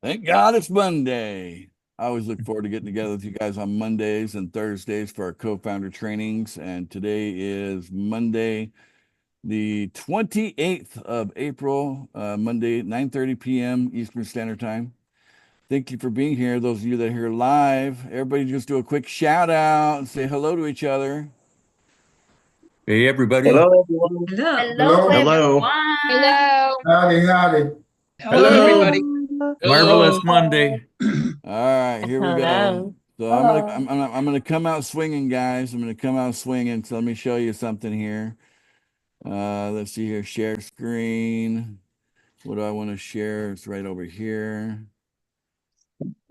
Thank God it's Monday. I always look forward to getting together with you guys on Mondays and Thursdays for our co-founder trainings. And today is Monday, the 28th of April, Monday, 9:30 p.m. Eastern Standard Time. Thank you for being here. Those of you that are here live, everybody just do a quick shout out and say hello to each other. Hey, everybody. Hello, everyone. Hello, Hello. Hello. everyone. Hello. Howdy, howdy. Hello, Hello. everybody. Marvelous Hello. Monday. All right, here we go. Hello. So Hello. I'm gonna come out swinging, guys. I'm gonna come out swinging. So let me show you something here. Let's see here. Share screen. What do I want to share? It's right over here.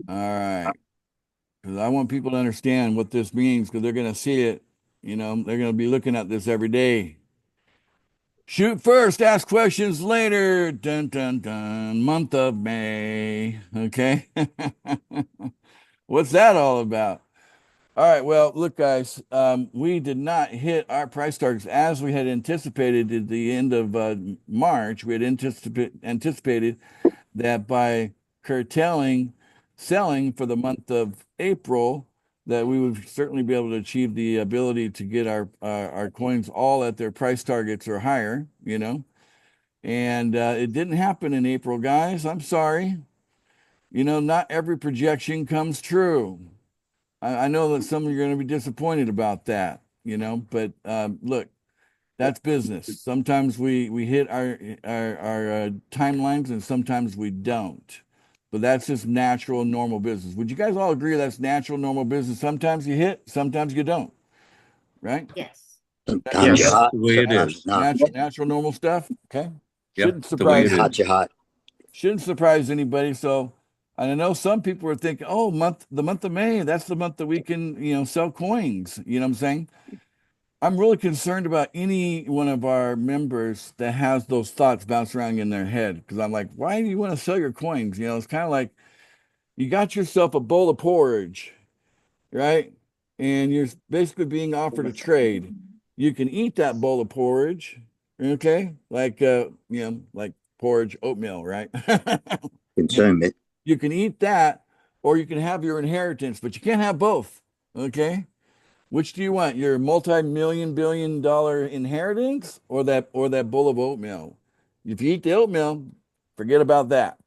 All right, because I want people to understand what this means because they're gonna see it. You know, they're gonna be looking at this every day. Shoot first, ask questions later. Dun dun dun. Month of May. Okay. What's that all about? All right. Well, look, guys, we did not hit our price targets as we had anticipated at the end of March. We had anticipated that by curtailing selling for the month of April, that we would certainly be able to achieve the ability to get our coins all at their price targets or higher, you know. And it didn't happen in April, guys. I'm sorry. You know, not every projection comes true. I know that some of you are going to be disappointed about that, you know, but look, that's business. Sometimes we hit our timelines and sometimes we don't. But that's just natural, normal business. Would you guys all agree that's natural, normal business? Sometimes you hit, sometimes you don't, right? Yes. Sometimes you're Yes, Yes. hot, the way it sometimes is. you're not. Natural, normal stuff. Okay. Yep, Shouldn't the way surprise it Hot, is. you're hot. shouldn't surprise anybody. So, and I know some people are thinking, oh, the month of May, that's the month that we can, you know, sell coins. You know what I'm saying? I'm really concerned about any one of our members that has those thoughts bounce around in their head because I'm like, why do you want to sell your coins? You know, it's kind of like you got yourself a bowl of porridge, right? And you're basically being offered a trade. You can eat that bowl of porridge, okay? Like you know, like porridge oatmeal, right? And Consume it. you can eat that, or you can have your inheritance, but you can't have both, okay? Which do you want? Your multi-million billion dollar inheritance or that bowl of oatmeal? If you eat the oatmeal, forget about that,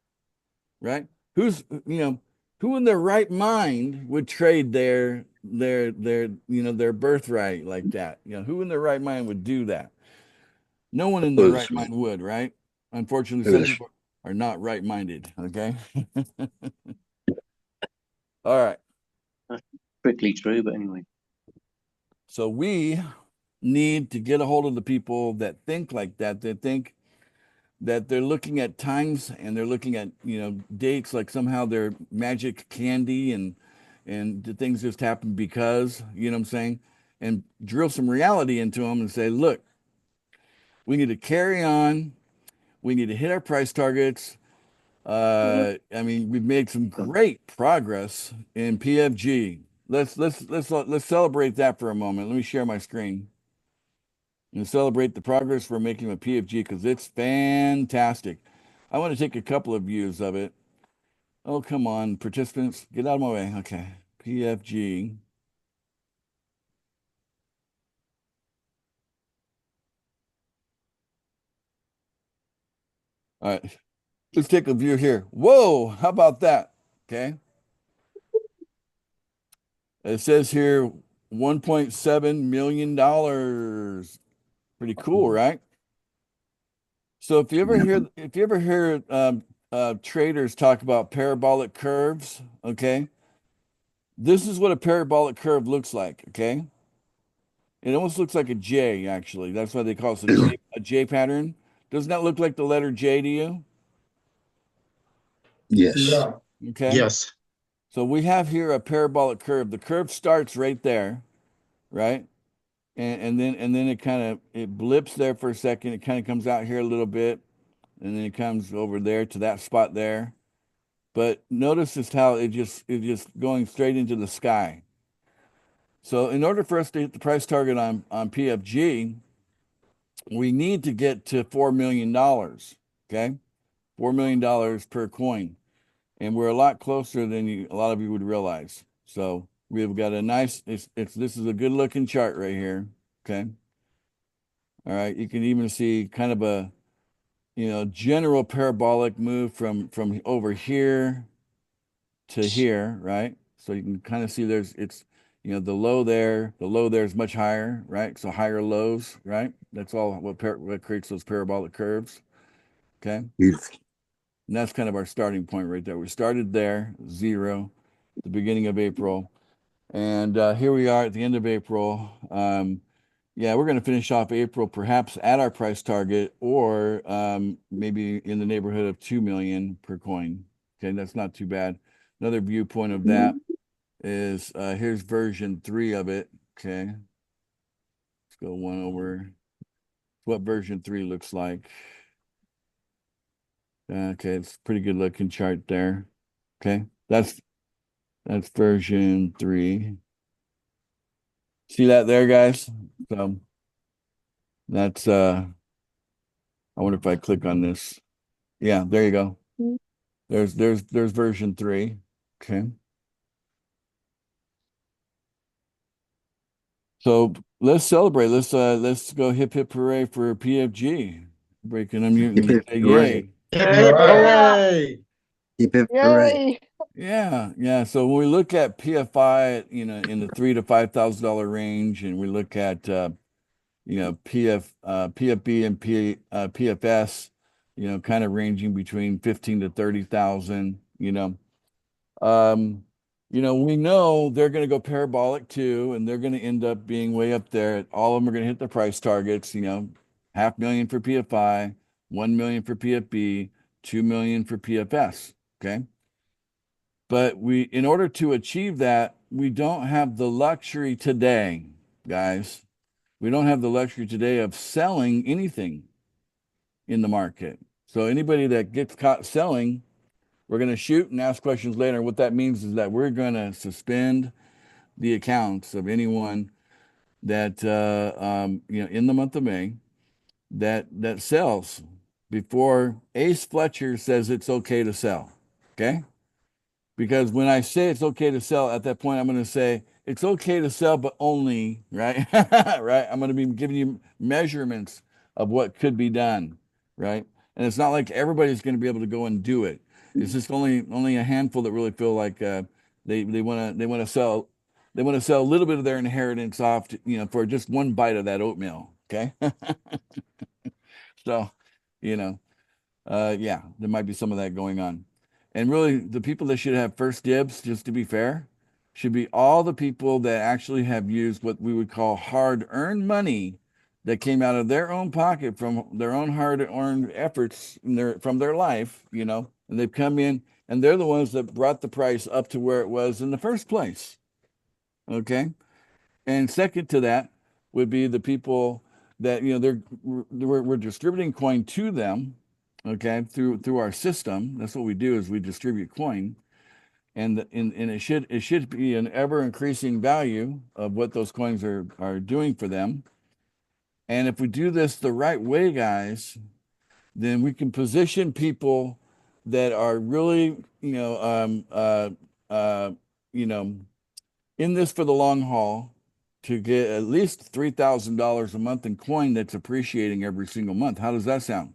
right? You know, who in their right mind would trade their birthright like that? You know, who in their right mind would do that? No one in their right Foolishness. mind would, right? Unfortunately, some Foolish. people are not right-minded, okay? All right. That's strictly true, but anyway. So we need to get a hold of the people that think like that. They think that they're looking at times and they're looking at, you know, dates like somehow they're magic candy and the things just happen because, you know what I'm saying? And drill some reality into them and say, look, we need to carry on. We need to hit our price targets. I mean, we've made some great progress in PFG. Let's celebrate that for a moment. Let me share my screen and celebrate the progress we're making with PFG because it's fantastic. I want to take a couple of views of it. Oh, come on, participants, get out of my way. Okay, PFG. All right, let's take a view here. Whoa, how about that? Okay, it says here $1.7 million. Pretty cool, right? So if you ever hear traders talk about parabolic curves, okay, this is what a parabolic curve looks like. Okay, it almost looks like a J, actually. That's why they call it a J pattern. Doesn't that look like the letter J to you? Yes. Yeah. Okay. Yes. So we have here a parabolic curve. The curve starts right there, right? And then it blips there for a second. It kind of comes out here a little bit, and then it comes over there to that spot there. But notice just how it just going straight into the sky. So in order for us to hit the price target on PFG, we need to get to $4 million. Okay. $4 million per coin. and we're a lot closer than a lot of you would realize. So we've got a nice, this is a good looking chart right here. Okay. All right. You can even see kind of a, general parabolic move from over here to here, right? So you can kind of see the low there is much higher, right? So higher lows, right? That's all what creates those parabolic curves. Okay. Beautiful. And that's kind of our starting point right there. We started there, 0, the beginning of April. And here we are at the end of April. Yeah, we're going to finish off April perhaps at our price target, or maybe in the neighborhood of 2 million per coin. Okay, that's not too bad. Another viewpoint of that is here's version 3 of it. Okay, let's go one over what version 3 looks like. Okay, it's a pretty good looking chart there. Okay, that's version 3. See that there, guys? So that's I wonder if I click on this. Yeah, there you go. There's version 3. Okay. So let's celebrate. Let's go hip hip hooray for PFG. Breaking unmute Hip and hip say hooray. yay. Hooray! Hip hip hooray. Yay! Yeah, yeah. So when we look at PFI, in the $3,000 to $5,000 range, and we look at PFB and PFS, kind of ranging between 15 to 30,000, we know they're going to go parabolic too, and they're going to end up being way up there. All of them are going to hit the price targets, 500,000 for PFI, 1 million for PFB, 2 million for PFS. Okay. But in order to achieve that, we don't have the luxury today, guys. We don't have the luxury today of selling anything in the market. So anybody that gets caught selling, we're going to shoot and ask questions later. What that means is that we're going to suspend the accounts of anyone that in the month of May that sells before Ace Fletcher says it's okay to sell. Okay? Because when I say it's okay to sell, at that point I'm going to say it's okay to sell, but only, right? Right? I'm going to be giving you measurements of what could be done, right? And it's not like everybody's going to be able to go and do it. It's just only a handful that really feel like they want to sell a little bit of their inheritance off, for just one bite of that oatmeal. Okay, so you know, yeah, there might be some of that going on. And really, the people that should have first dibs, just to be fair, should be all the people that actually have used what we would call hard-earned money that came out of their own pocket from their own hard-earned efforts from their life, and they've come in and they're the ones that brought the price up to where it was in the first place. Okay. And second to that would be the people that we're distributing coin to them, okay, through our system. That's what we do, is we distribute coin, and it should be an ever increasing value of what those coins are doing for them. And if we do this the right way, guys, then we can position people that are really you know in this for the long haul, to get at least $3,000 a month in coin that's appreciating every single month. How does that sound?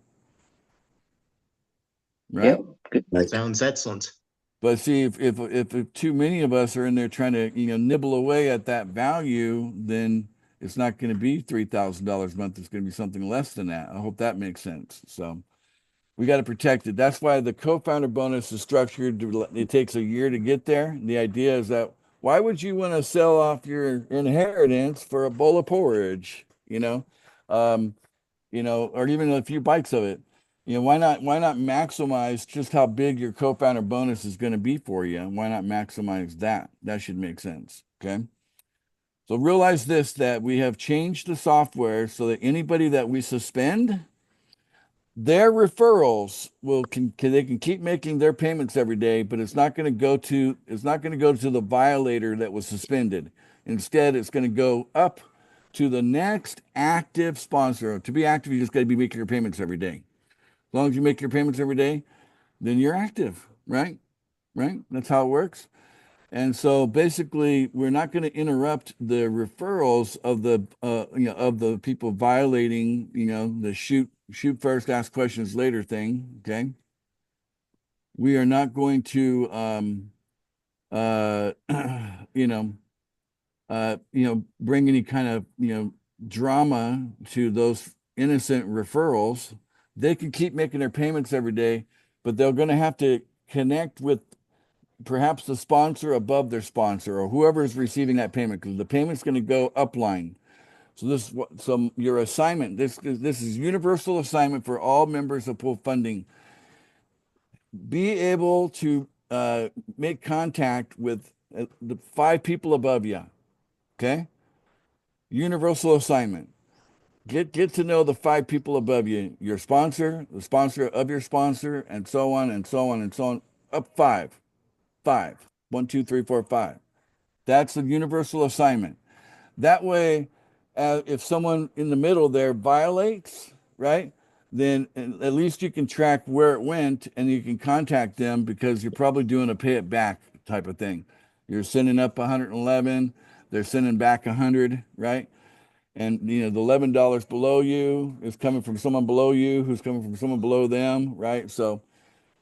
Right? Yep. Good. Right. Sounds excellent. But see, if too many of us are in there trying to nibble away at that value, then it's not going to be $3,000 a month. It's going to be something less than that. I hope that makes sense. So we got to protect it. That's why the co-founder bonus is structured. It takes a year to get there. The idea is that, why would you want to sell off your inheritance for a bowl of porridge? Or even a few bites of it. Why not maximize just how big your co-founder bonus is going to be for you? Why not maximize that? That should make sense. Okay. So realize this, that we have changed the software so that anybody that we suspend, their referrals they can keep making their payments every day, but it's not going to go to the violator that was suspended. Instead, it's going to go up to the next active sponsor. To be active, you just got to be making your payments every day. As long as you make your payments every day, then you're active, right? right? That's how it works. And so basically, we're not going to interrupt the referrals of the people violating, the shoot first, ask questions later thing. Okay. We are not going to, uh, you know, bring any kind of, drama to those innocent referrals. They can keep making their payments every day, but they're going to have to connect with perhaps the sponsor above their sponsor or whoever is receiving that payment, because the payment's going to go upline. So your assignment, this is universal assignment for all members of pool funding. Be able to make contact with the 5 people above you. Okay, universal assignment. Get to know the 5 people above you, your sponsor, the sponsor of your sponsor, and so on and so on and so on. Up 5. 1, 2, 3, 4, 5. That's the universal assignment. That way, if someone in the middle there violates, right, then at least you can track where it went and you can contact them, because you're probably doing a pay it back type of thing. You're sending up 111, they're sending back 100, right? And the $11 below you is coming from someone below you, who's coming from someone below them, right? So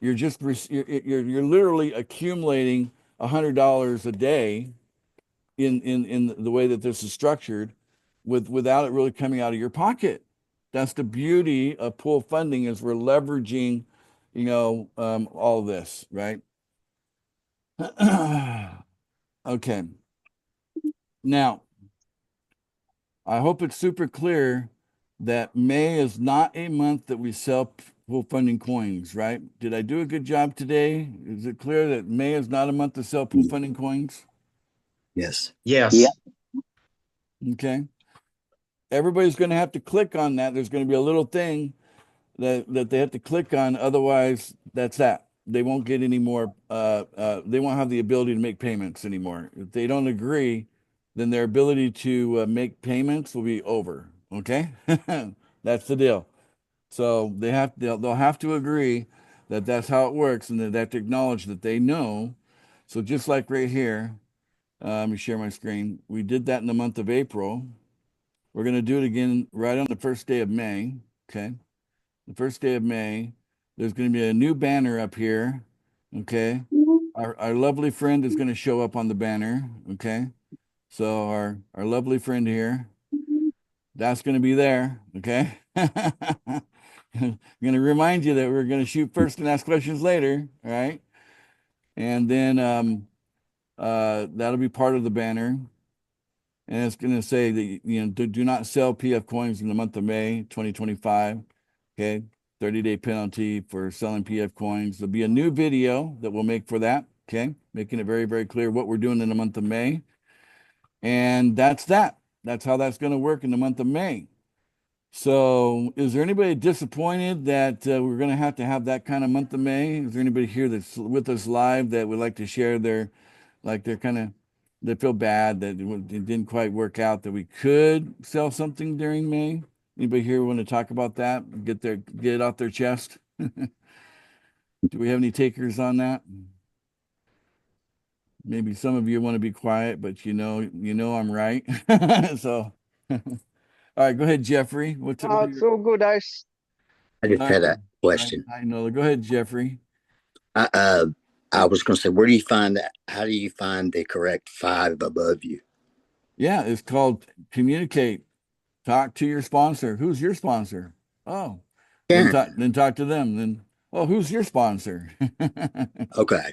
you're literally accumulating $100 a day in the way that this is structured, without it really coming out of your pocket. That's the beauty of pool funding, is we're leveraging, all of this, right? Okay. Now, I hope it's super clear that May is not a month that we sell pool funding coins, right? Did I do a good job today? Is it clear that May is not a month to sell pool funding coins? Yes. Yes. Yeah. Okay. Everybody's going to have to click on that. There's going to be a little thing that they have to click on. Otherwise, that's that. They won't get any more. They won't have the ability to make payments anymore. If they don't agree, then their ability to make payments will be over. Okay, that's the deal. So they'll have to agree that that's how it works, and they have to acknowledge that they know. So just like right here, let me share my screen. We did that in the month of April. We're going to do it again right on the first day of May. Okay. The first day of May. There's going to be a new banner up here. Okay. Our lovely friend is going to show up on the banner. Okay. So our lovely friend here, that's going to be there. Okay. I'm going to remind you that we're going to shoot first and ask questions later. All right. And then that'll be part of the banner. And it's going to say that, do not sell PF coins in the month of May 2025. Okay. 30-day penalty for selling PF coins. There'll be a new video that we'll make for that. Okay. Making it very, very clear what we're doing in the month of May. And that's that. That's how that's going to work in the month of May. So is there anybody disappointed that we're going to have that kind of month of May? Is there anybody here that's with us live that would like to share their kind of, they feel bad that it didn't quite work out, that we could sell something during May? Anybody here want to talk about that? Get it off their chest? Do we have any takers on that? Maybe some of you want to be quiet, but I'm right. So, all right, go ahead, Jeffrey. What's So good. I just had a question. I know. Go ahead, Jeffrey. I was going to say, where do you find that? How do you find the correct 5 above you? Yeah, it's called communicate. Talk to your sponsor. Who's your sponsor? Oh, then talk to them. Then, well, who's your sponsor? Okay.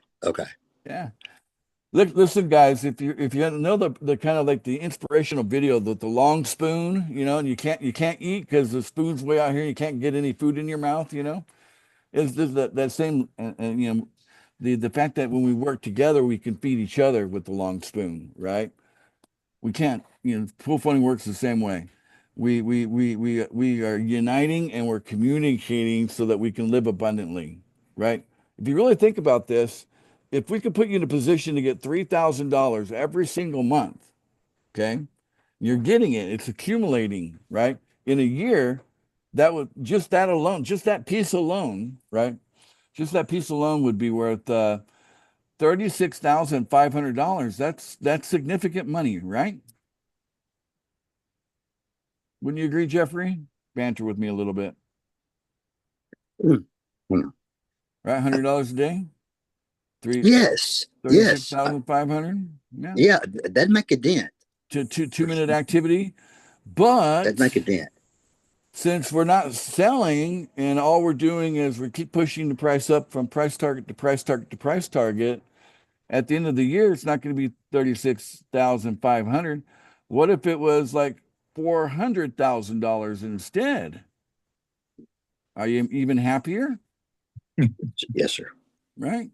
Yeah. Listen, guys. If you know the kind of like the inspirational video, the long spoon, and you can't eat because the spoon's way out here. You can't get any food in your mouth. Is that same the fact that when we work together, we can feed each other with the long spoon, right? We can't. Pool funding works the same way. We are uniting and we're communicating so that we can live abundantly, right? If you really think about this, if we could put you in a position to get $3,000 every single month, okay, you're getting it. It's accumulating, right? In a year, that would just that alone, just that piece alone, right? Just that piece alone would be worth $36,500. That's significant money, right? Wouldn't you agree, Jeffrey? Banter with me a little bit. Mm. Right, $100 a day? Yes. Yes. 36,500. Yeah. Yeah. That'd make a dent. Two-minute activity. But That'd make a dent. since we're not selling and all we're doing is we keep pushing the price up from price target to price target to price target, at the end of the year, it's not going to be 36,500. What if it was like $400,000 instead? Are you even happier? Yes, sir. Right.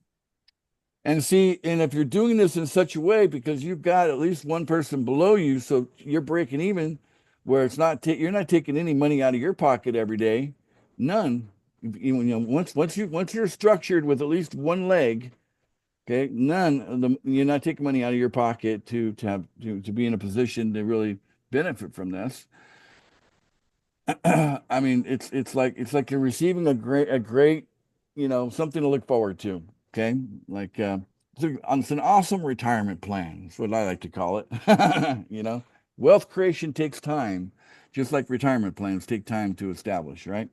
And see, and if you're doing this in such a way, because you've got at least one person below you, so you're breaking even, where it's not you're not taking any money out of your pocket every day, none. Once you're structured with at least one leg, okay, none of them, you're not taking money out of your pocket to be in a position to really benefit from this. I mean, it's like you're receiving a great, something to look forward to. Okay, like it's an awesome retirement plan. That's what I like to call it. Wealth creation takes time, just like retirement plans take time to establish. Right,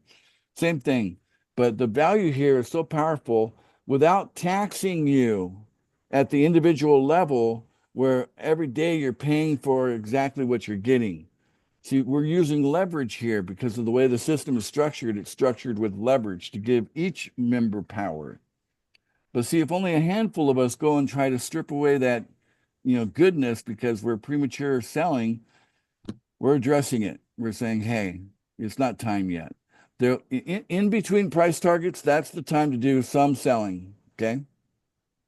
same thing. But the value here is so powerful without taxing you at the individual level, where every day you're paying for exactly what you're getting. See, we're using leverage here because of the way the system is structured. It's structured with leverage to give each member power. But see, if only a handful of us go and try to strip away that, goodness because we're premature selling, we're addressing it. We're saying, hey, it's not time yet. There, in between price targets, that's the time to do some selling. Okay.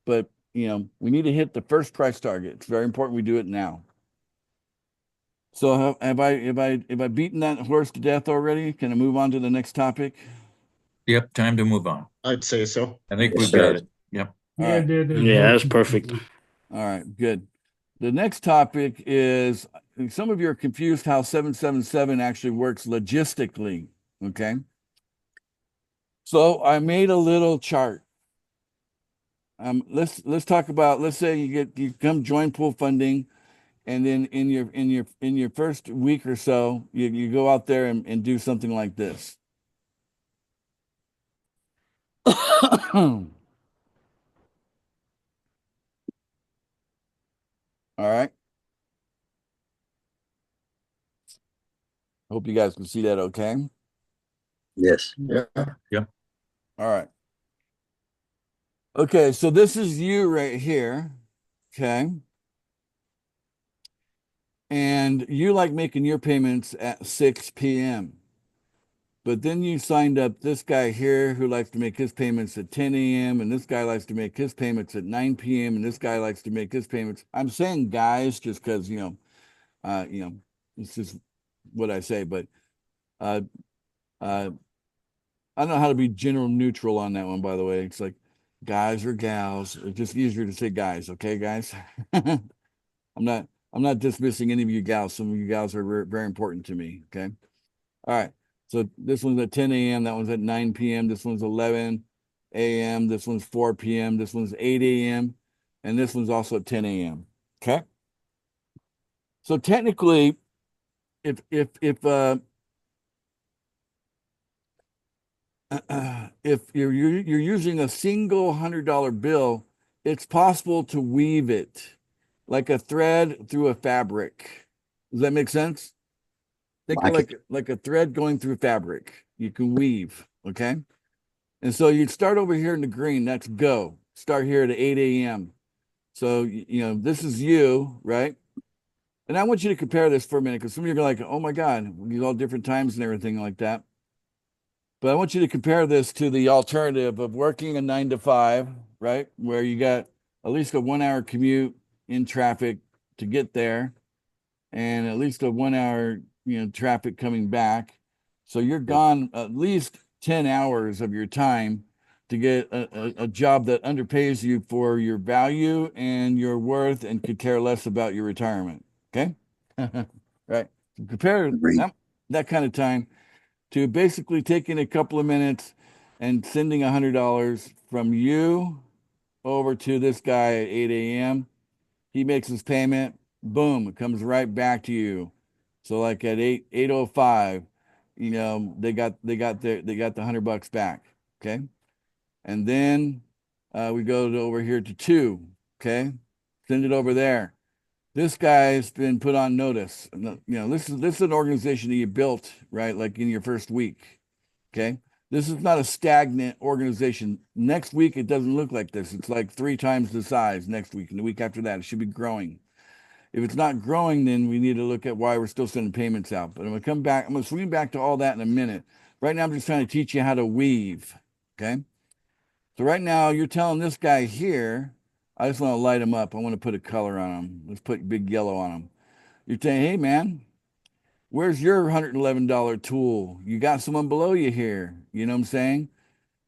But, we need to hit the first price target. It's very important we do it now. So have I beaten that horse to death already? Can I move on to the next topic? Yep, time to move on. I'd say so. I think Yes, we've sir. got it. Yep. All Yeah, right. yeah, that's perfect. All right, good. The next topic is some of you are confused how 777 actually works logistically. Okay. So I made a little chart. Let's talk about, let's say you come join pool funding, and then in your first week or so, you go out there and do something like this. All right. Hope you guys can see that okay. Yes. Yeah. Yep. All right. Okay, so this is you right here. Okay. And you like making your payments at 6 p.m. But then you signed up this guy here who likes to make his payments at 10 a.m. and this guy likes to make his payments at 9 p.m. and this guy likes to make his payments. I'm saying guys just because, it's just what I say, but uh I don't know how to be general neutral on that one, by the way. It's like guys or gals. It's just easier to say guys, okay, guys? I'm not dismissing any of you gals. Some of you gals are very, very important to me. Okay. All right. So this one's at 10 a.m. That one's at 9 p.m. This one's 11 a.m. This one's 4 p.m. This one's 8 a.m. And this one's also at 10 a.m. Okay. So technically, if if you're using a single $100 bill, it's possible to weave it like a thread through a fabric. Does that make sense? Think of like a thread going through fabric. You can weave, okay? And so you'd start over here in the green. That's go. Start here at 8 a.m. So, this is you, right? And I want you to compare this for a minute because some of you are like, oh my God, we all different times and everything like that. But I want you to compare this to the alternative of working a 9 to 5, right? Where you got at least a 1 hour commute in traffic to get there and at least a 1 hour, traffic coming back. So you're gone at least 10 hours of your time to get a job that underpays you for your value and your worth and could care less about your retirement. Okay. Right. So compare that kind of time to basically taking a couple of minutes and sending $100 from you over to this guy at 8 a.m. He makes his payment. Boom, it comes right back to you. So like at 8:05, you know, they got the $100 back. Okay. And then we go to over here to 2. Okay. Send it over there. This guy's been put on notice. You know, this is an organization that you built, right? Like in your first week. Okay. This is not a stagnant organization. Next week, it doesn't look like this. It's like 3 times the size next week. And the week after that, it should be growing. If it's not growing, then we need to look at why we're still sending payments out. But I'm going to come back. I'm going to swing back to all that in a minute. Right now, I'm just trying to teach you how to weave. Okay. So right now, you're telling this guy here, I just want to light him up. I want to put a color on him. Let's put big yellow on him. You're saying, hey, man, where's your $111 tool? You got someone below you here. You know what I'm saying?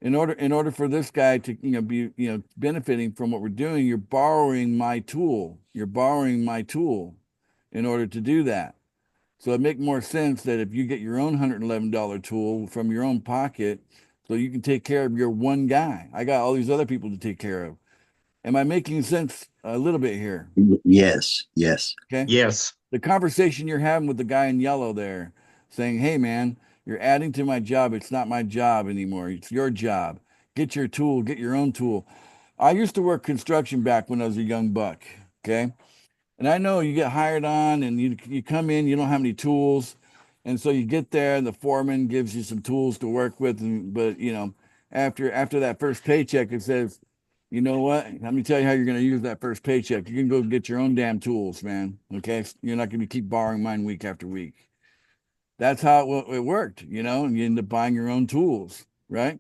In order for this guy to, you know, be, you know, benefiting from what we're doing, you're borrowing my tool. You're borrowing my tool in order to do that. So it makes more sense that if you get your own $111 tool from your own pocket, so you can take care of your one guy. I got all these other people to take care of. Am I making sense a little bit here? Yes. Yes. Okay. Yes. The conversation you're having with the guy in yellow there, saying, hey, man, you're adding to my job. It's not my job anymore. It's your job. Get your tool, get your own tool. I used to work construction back when I was a young buck. Okay. And I know you get hired on and you come in, you don't have any tools. And so you get there and the foreman gives you some tools to work with. But you know, after that first paycheck, it says, you know what? Let me tell you how you're going to use that first paycheck. You can go get your own damn tools, man. Okay. You're not going to keep borrowing mine week after week. That's how it worked, you know, and you end up buying your own tools, right?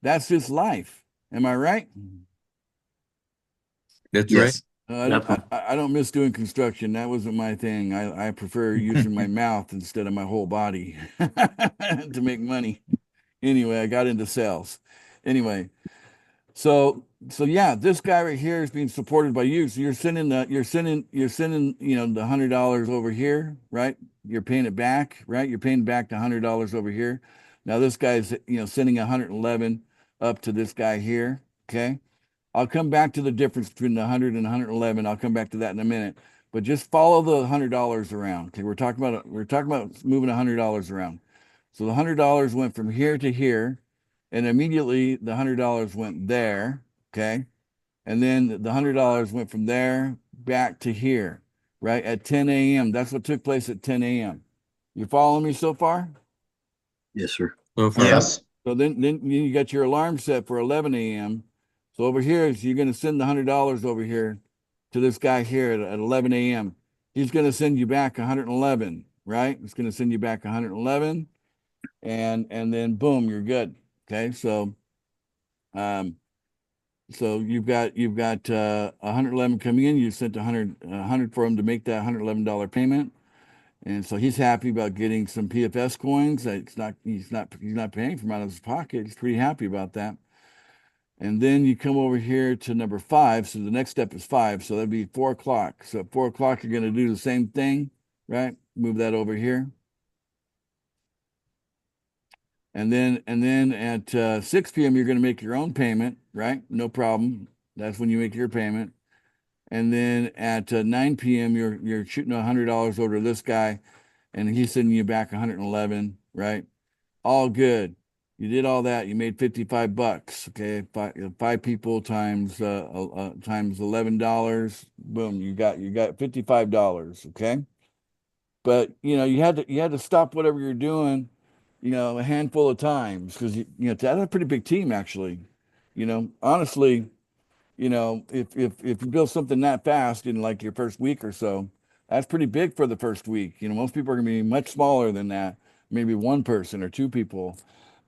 That's just life. Am I right? That's right. Yes. I don't miss doing construction. That wasn't my thing. I prefer using my mouth instead of my whole body to make money. Anyway, I got into sales. Anyway, so yeah, this guy right here is being supported by you. So you're sending, you know, the $100 over here, right? You're paying it back, right? You're paying back the $100 over here. Now this guy's, you know, sending 111 up to this guy here. Okay. I'll come back to the difference between the 100 and 111. I'll come back to that in a minute. But just follow the $100 around. Okay, we're talking about moving $100 around. So the $100 went from here to here, and immediately the $100 went there. Okay, and then the $100 went from there back to here, right at 10 a.m. That's what took place at 10 a.m. You following me so far? Yes, sir. So far. Yes. So then you got your alarm set for 11 a.m. So over here, you're going to send the $100 over here to this guy here at 11 a.m. He's going to send you back 111, right? It's going to send you back 111, and then boom, you're good. Okay, um, so you've got 111 coming in. You sent 100 for him to make that $111 payment, and so he's happy about getting some PFS coins. He's not paying from out of his pocket. He's pretty happy about that. And then you come over here to number 5. So the next step is 5. So that'd be 4 o'clock. So at 4 o'clock, you're going to do the same thing, right? Move that over here. And then at 6 p.m., you're going to make your own payment, right? No problem. That's when you make your payment. And then at 9 p.m., you're shooting $100 over to this guy, and he's sending you back 111, right? All good. You did all that. You made $55. Okay, five people times $11. Boom, you got $55. Okay, but you know you had to stop whatever you're doing, you know, a handful of times because you know that's a pretty big team actually. You know, honestly, you know, if you build something that fast in like your first week or so, that's pretty big for the first week. You know, most people are gonna be much smaller than that, maybe one person or two people.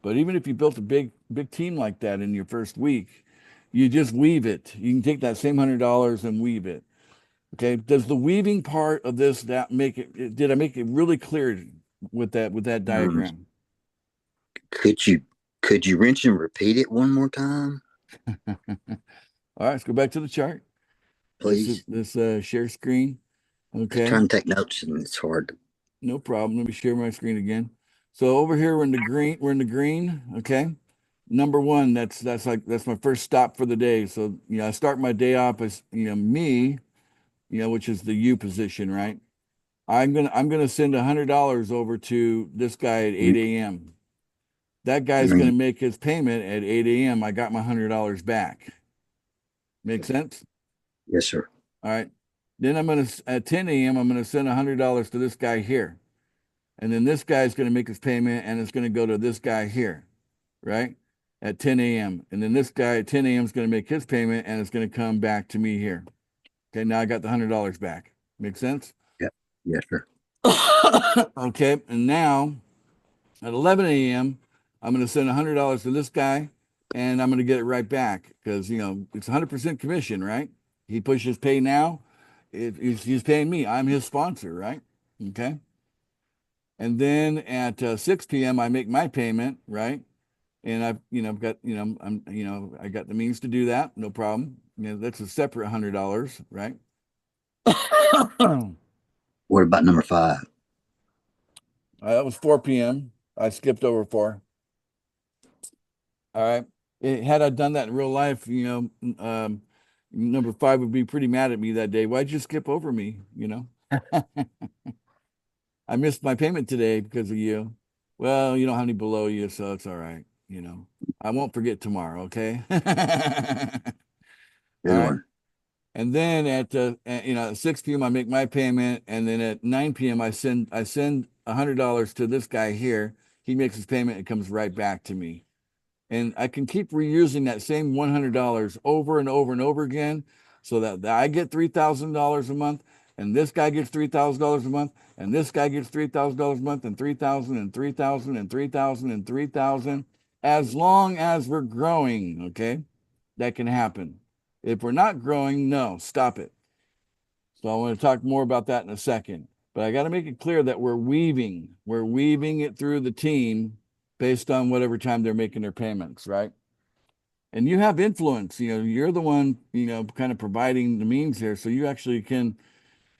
But even if you built a big team like that in your first week, you just weave it. You can take that same $100 and weave it. Okay. Does the weaving part of this that make it? Did I make it really clear with that diagram? Could you rinse and repeat it one more time, All right, let's go back to the chart. please? This share screen. I'm Okay. trying to take notes and it's hard. No problem. Let me share my screen again. So over here we're in the green. We're in the green. Okay. number one, that's my first stop for the day. So, I start my day off as, me, which is the U position, right? I'm gonna send $100 over to this guy at 8 a.m. That guy's gonna make his payment at 8 a.m. I got my $100 back. Make sense? Yes, sir. All right. Then at 10 a.m. I'm gonna send $100 to this guy here. And then this guy's gonna make his payment and it's gonna go to this guy here, right? At 10 a.m. And then this guy at 10 a.m. is gonna make his payment and it's gonna come back to me here. Okay, now I got the $100 back. Make sense? Yeah. Yes, sir. Okay, and now at 11 a.m., I'm going to send $100 to this guy and I'm going to get it right back because, it's 100% commission, right? He pushes pay now. He's paying me. I'm his sponsor, right? Okay. And then at 6 p.m., I make my payment, right? And I've got, I got the means to do that. No problem. That's a separate $100, right? What about number 5? That was 4 p.m. I skipped over 4. All right. Had I done that in real life, number 5 would be pretty mad at me that day. Why'd you skip over me? I missed my payment today because of you. Well, you don't have any below you, so it's all right. I won't forget tomorrow. Okay. All Good right. one. And then at 6 p.m. I make my payment, and then at 9 p.m. I send $100 to this guy here. He makes his payment. It comes right back to me. And I can keep reusing that same $100 over and over and over again so that I get $3,000 a month and this guy gets $3,000 a month and this guy gets $3,000 a month and 3,000 and 3,000 and 3,000 and 3,000 as long as we're growing, okay? That can happen. If we're not growing, no, stop it. So I want to talk more about that in a second. But I got to make it clear that we're weaving it through the team based on whatever time they're making their payments, right? And you have influence, you're the one, kind of providing the means here. So you actually can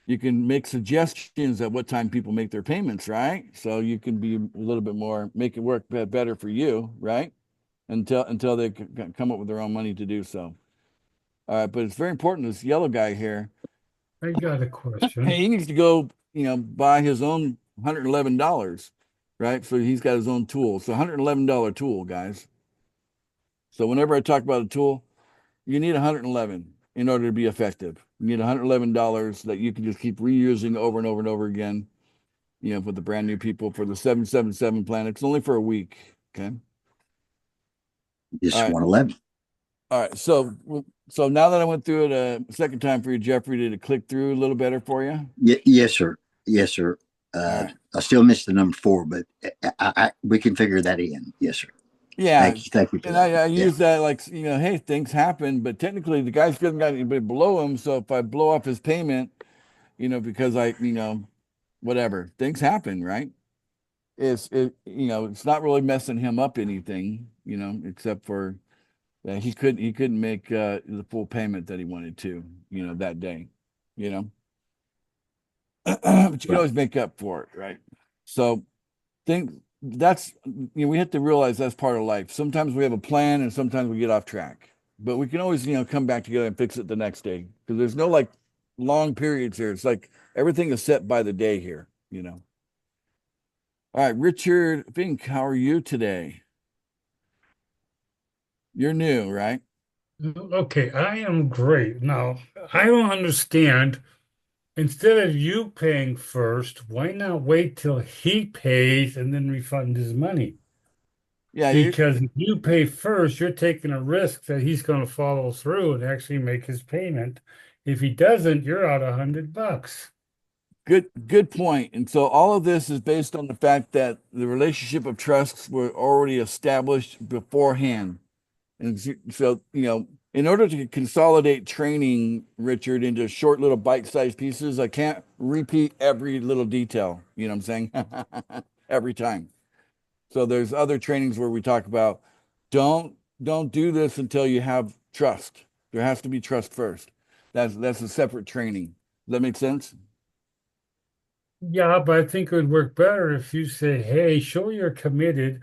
make suggestions at what time people make their payments, right? So you can be a little bit more, make it work better for you, right? Until they come up with their own money to do so. All right, but it's very important. This yellow guy here, I got a question. he needs to go, buy his own $111, right? So he's got his own tool. So $111 tool, guys. So whenever I talk about a tool, you need 111 in order to be effective. You need $111 that you can just keep reusing over and over and over again, for the brand new people for the 777 plan. It's only for a week. Okay. Just All right. 111. All right. So now that I went through it a second time for you, Jeffrey, did it click through a little better for you? Yes, sir. Yes, sir. Right. I still missed the number 4, but we can figure that in. Yes, sir. Yeah. Thank you. And I use that like, hey, things happen, but technically the guy's hasn't got anybody below him. So if I blow off his payment, because whatever, things happen, right? It's not really messing him up anything, except for he couldn't make the full payment that he wanted to, that day, but you can always make up for it, right? So we have to realize that's part of life. Sometimes we have a plan and sometimes we get off track, but we can always, come back together and fix it the next day because there's no like long periods here. It's like everything is set by the day here, All right, Richard Fink, how are you today? You're new, right? Okay, I am great. Now, I don't understand. Instead of you paying first, why not wait till he pays and then refund his money? Yeah, Because if you pay first, you're taking a risk that he's going to follow through and actually make his payment. If he doesn't, you're out $100. good point. And so all of this is based on the fact that the relationship of trusts were already established beforehand. And so, in order to consolidate training, Richard, into short little bite-sized pieces, I can't repeat every little detail. You know what I'm saying? Every time. So there's other trainings where we talk about don't do this until you have trust. There has to be trust first. That's a separate training. Does that make sense? Yeah, but I think it would work better if you say, hey, show you're committed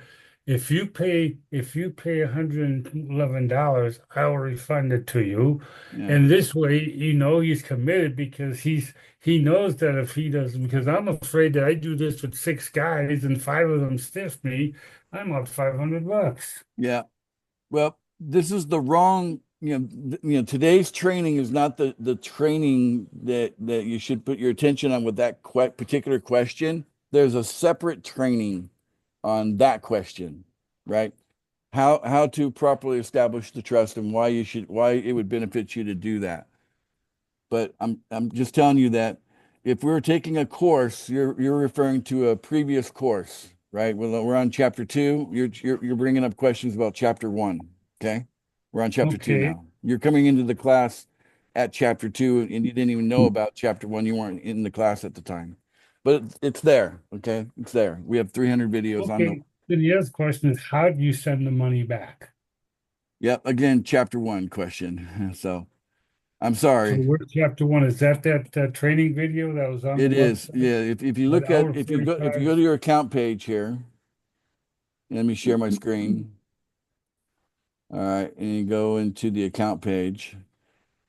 if you pay $111, I will refund it to you. Yeah. And this way, you know he's committed because he knows that if he doesn't, because I'm afraid that I do this with 6 guys and 5 of them stiff me, I'm up $500. Yeah. Well, this is the wrong, today's training is not the training that you should put your attention on with that particular question. There's a separate training on that question, right? How to properly establish the trust and why it would benefit you to do that. But I'm just telling you that if we're taking a course, you're referring to a previous course, right? We're on chapter 2. You're bringing up questions about chapter 1. Okay, we're on chapter 2 Okay. now. You're coming into the class at chapter 2, and you didn't even know about chapter 1. You weren't in the class at the time, but it's there. Okay, it's there. We have 300 videos on the. Okay. Then the other question is, how do you send the money back? Yep. Again, chapter 1 question. So I'm So sorry. what chapter 1 is that training video that was on It the is. website? Yeah. If you At look at hour if you go 45? to your account page here, let me share my screen. All right, and you go into the account page.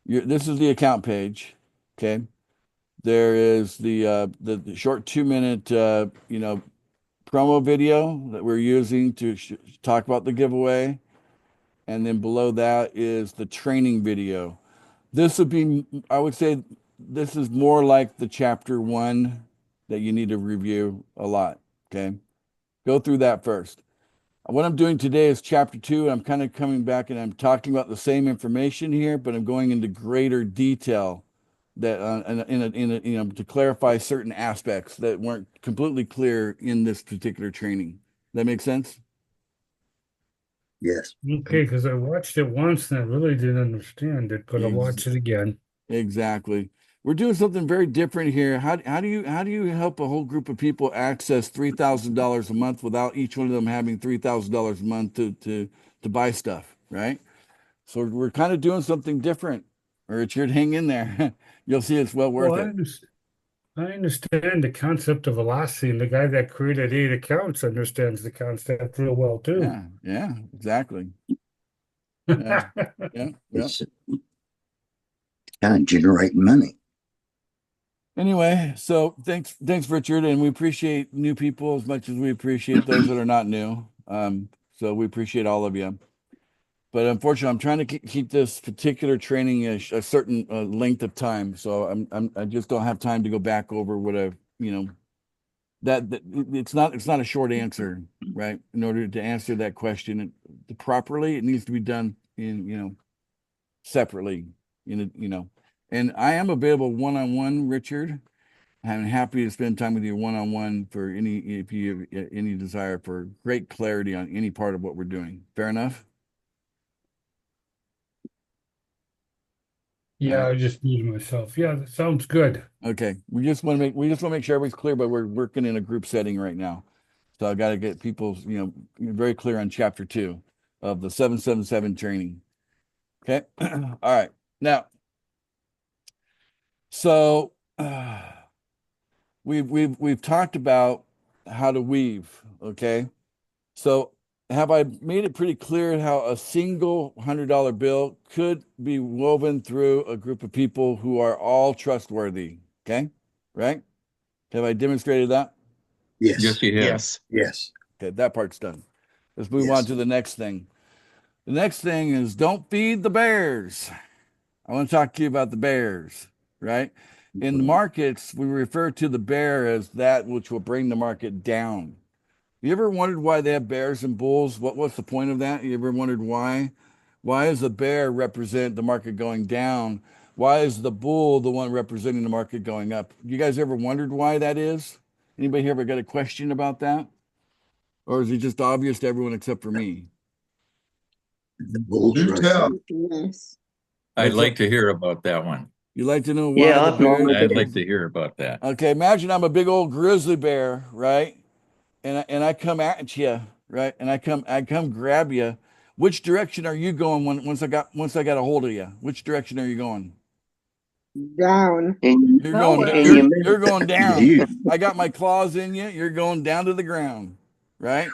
This is the account page. Okay. There is the short 2-minute promo video that we're using to talk about the giveaway, and then below that is the training video. This would be, I would say, this is more like the chapter 1 that you need to review a lot. Okay, go through that first. What I'm doing today is chapter 2, and I'm kind of coming back and I'm talking about the same information here, but I'm going into greater detail that to clarify certain aspects that weren't completely clear in this particular training. That makes sense? Yes. Okay, because I watched it once and I really didn't understand it, but I'll watch it again. Exactly. We're doing something very different here. How do you help a whole group of people access $3,000 a month without each one of them having $3,000 a month to buy stuff, right? So we're kind of doing something different. Richard, hang in there. You'll see it's well worth Well, it. I understand the concept of velocity, and the guy that created 8 accounts understands the concept real well too. Yeah, exactly. Yeah, yeah. It's kind of generating money. Anyway, so thanks, Richard, and we appreciate new people as much as we appreciate those that are not new. So we appreciate all of you. But unfortunately, I'm trying to keep this particular training a certain length of time, so I just don't have time to go back over what I've that it's not a short answer, right? In order to answer that question properly, it needs to be done in separately, And I am available one-on-one, Richard. I'm happy to spend time with you one-on-one for if you have any desire for great clarity on any part of what we're doing. Fair enough? Yeah, I just muted myself. Yeah, that sounds good. Okay. We just want to make sure everybody's clear, but we're working in a group setting right now. So I got to get people, very clear on chapter 2 of the 777 training. Okay. All right. Now, so we've talked about how to weave. Okay. So have I made it pretty clear how a single $100 bill could be woven through a group of people who are all trustworthy? Okay. Right. Have I demonstrated that? Yes. Yes, you have. Yes. Yes. Okay, that part's done. Let's move Yes. on to the next thing. The next thing is don't feed the bears. I want to talk to you about the bears, right? In the markets, we refer to the bear as that which will bring the market down. You ever wondered why they have bears and bulls? What's the point of that? You ever wondered why? Why does the bear represent the market going down? Why is the bull the one representing the market going up? You guys ever wondered why that is? Anybody ever got a question about that? Or is it just obvious to everyone except for me? The bulls Do rush. tell. Yes. I'd like to hear about that one. You like to know why Yeah, the I've normally bear? I'd like to hear about that. Okay, imagine I'm a big old grizzly bear, right? And I come at you, right? And I come grab you. Which direction are you going once I got a hold of you? Which direction are you going? Down. You're going in your you're going down. You. I got my claws in you. You're going down to the ground, right?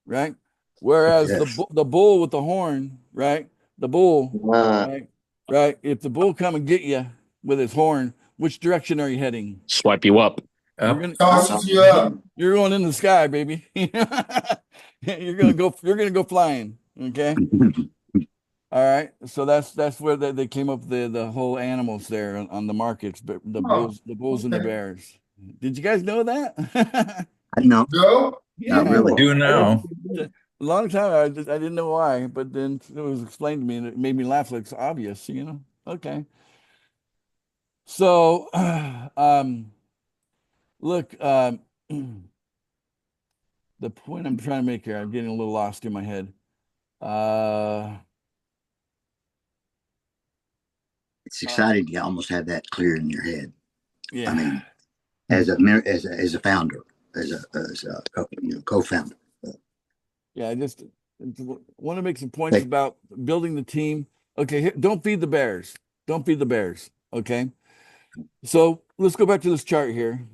right? Whereas Yes. the bull with the horn, right? The bull, Ah, right? Right. If the bull come and get you with his horn, which direction are you heading? Swipe you up. You're Up. gonna tosses you up. you're going in the sky, baby. You're gonna go flying. Okay. All right. So that's where they came up with the whole animals there on the markets, but Oh, the bulls and the okay. bears. Did you guys know that? I know. Go. Not Yeah. really. Do I didn't, now. a long time I didn't know why, but then it was explained to me and it made me laugh like it's obvious, you know. Okay. So look, the point I'm trying to make here, I'm getting a little lost in my head. Uh It's exciting to almost have that clear in your head. yeah. I mean, as a founder, as a co-founder. Yeah, I just want to make some points Hey, about building the team. Okay, don't feed the bears. Don't feed the bears. Okay. So let's go back to this chart here.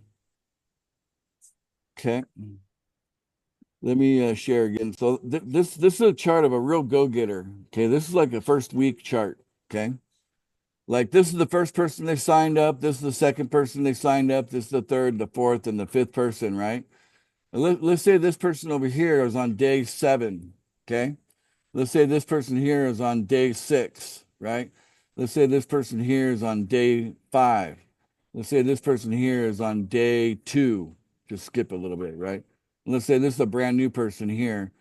Okay. Let me share again. So this is a chart of a real go-getter. Okay, this is like a first week chart. Okay, like this is the first person they signed up. This is the second person they signed up. This is the third, the fourth, and the fifth person. Right. And let's say this person over here is on day 7. Okay. Let's say this person here is on day 6. Right. Let's say this person here is on day 5. Let's say this person here is on day 2. Just skip a little bit. Right. Let's say this is a brand new person here.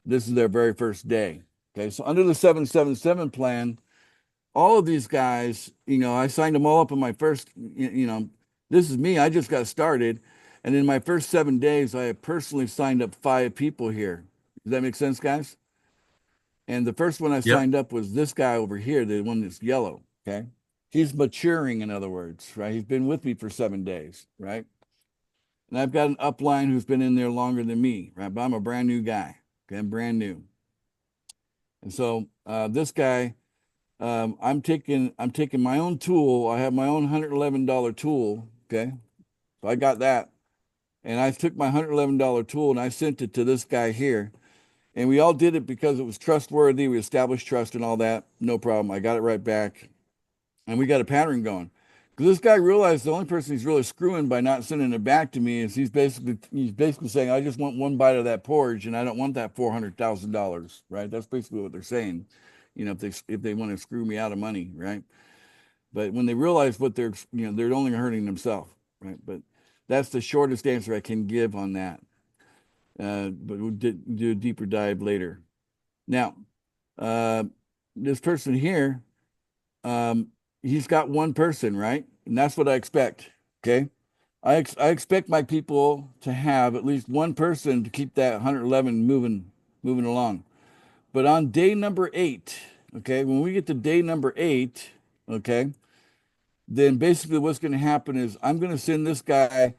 This is their very first day. Okay. So under the 777 plan, all of these guys, I signed them all up in my first, this is me. I just got started. And in my first 7 days, I have personally signed up 5 people here. Does that make sense, guys? And the first one I Yep. signed up was this guy over here, the one that's yellow. Okay. He's maturing, in other words, right? He's been with me for 7 days, right? And I've got an upline who's been in there longer than me, right? But I'm a brand new guy. Okay, I'm brand new. And so this guy, I'm taking my own tool. I have my own $111 tool. Okay. So I got that. And I took my $111 tool and I sent it to this guy here. And we all did it because it was trustworthy. We established trust and all that. No problem. I got it right back. And we got a pattern going. Because this guy realized the only person he's really screwing by not sending it back to me is he's basically saying, I just want one bite of that porridge and I don't want that $400,000, right? That's basically what they're saying. If they want to screw me out of money, right? But when they realize what they're only hurting themselves, right? But that's the shortest answer I can give on that. But we'll do a deeper dive later. Now, this person here, he's got one person, right? And that's what I expect. Okay. I expect my people to have at least one person to keep that 111 moving along. But on day number 8, okay, when we get to day number 8, okay, then basically what's going to happen is I'm going to send this guy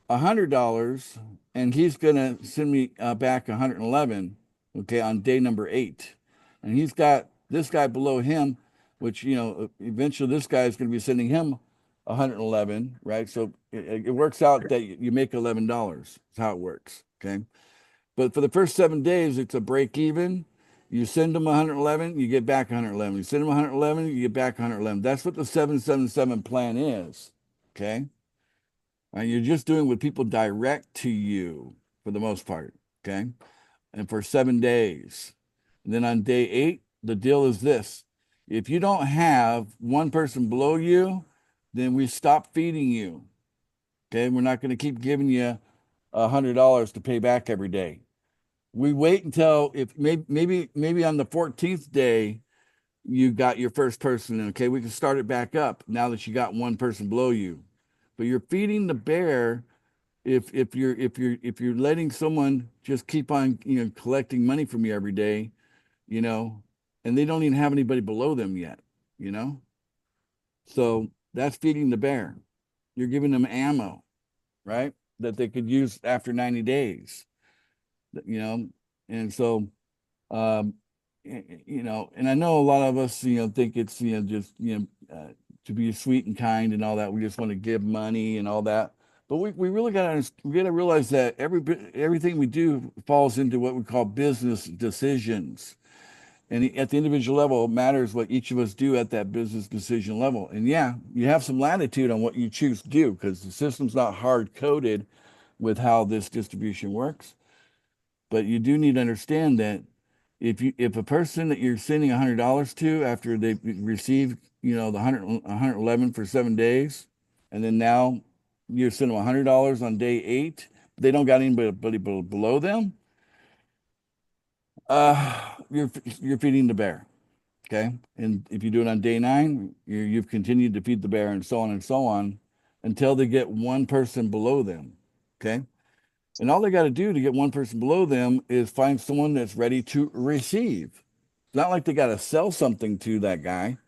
$100 and he's going to send me back 111, okay, on day number 8. And he's got this guy below him, which, eventually this guy is going to be sending him 111, right? So it works out that you make $11. That's how it works, okay? But for the first 7 days, it's a break even. You send them 111, you get back 111. You send them 111, you get back 111. That's what the 777 plan is, okay? And you're just doing what people direct to you for the most part, okay? And for 7 days. And then on day 8, the deal is this. If you don't have one person below you, then we stop feeding you, okay? We're not going to keep giving you $100 to pay back every day. We wait until if maybe on the 14th day you got your first person in. Okay, we can start it back up now that you got one person below you. But you're feeding the bear if you're letting someone just keep on collecting money from you every day, and they don't even have anybody below them yet, you know. So that's feeding the bear. You're giving them ammo, right? That they could use after 90 days, and so and I know a lot of us think it's just to be sweet and kind and all that, we just want to give money and all that, But we really got to realize that everything we do falls into what we call business decisions. And at the individual level, it matters what each of us do at that business decision level. And yeah, you have some latitude on what you choose to do because the system's not hard coded with how this distribution works. But you do need to understand that if a person that you're sending $100 to after they receive, the 111 for 7 days, and then now you're sending them $100 on day 8, they don't got anybody below them, you're feeding the bear. Okay. And if you do it on day 9, you've continued to feed the bear and so on until they get one person below them. Okay. And all they got to do to get one person below them is find someone that's ready to receive. It's not like they got to sell something to that guy.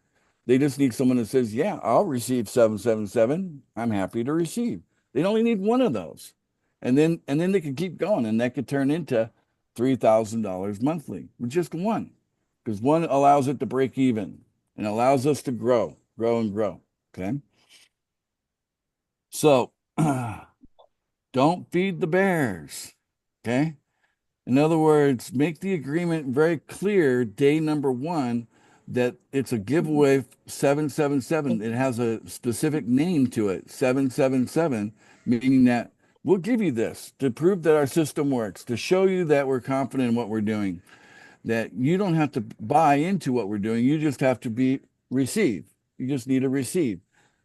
They just need someone that says, yeah, I'll receive 777. I'm happy to receive. They only need one of those. And then they can keep going. And that could turn into $3,000 monthly with just one. Because one allows it to break even and allows us to grow. Okay. So don't feed the bears. Okay. In other words, make the agreement very clear day number 1 that it's a giveaway 777. It has a specific name to it, 777, meaning that we'll give you this to prove that our system works, to show you that we're confident in what we're doing, that you don't have to buy into what we're doing. You just have to receive. You just need to receive.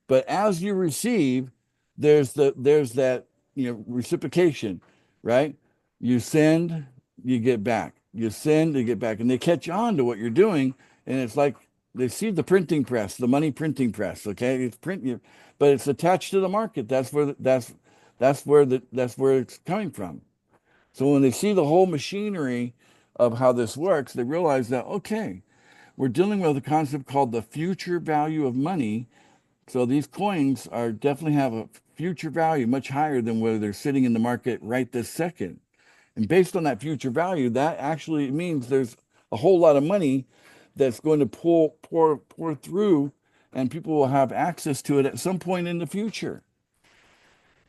But as you receive, there's that, reciprocation, right? You send, you get back. You send, you get back. And they catch on to what you're doing. And it's like they see the printing press, the money printing press. Okay. It's but it's attached to the market. That's where it's coming from. So when they see the whole machinery of how this works, they realize that, okay, we're dealing with a concept called the future value of money. So these coins definitely have a future value much higher than where they're sitting in the market right this second. And based on that future value, that actually means there's a whole lot of money that's going to pour through, and people will have access to it at some point in the future.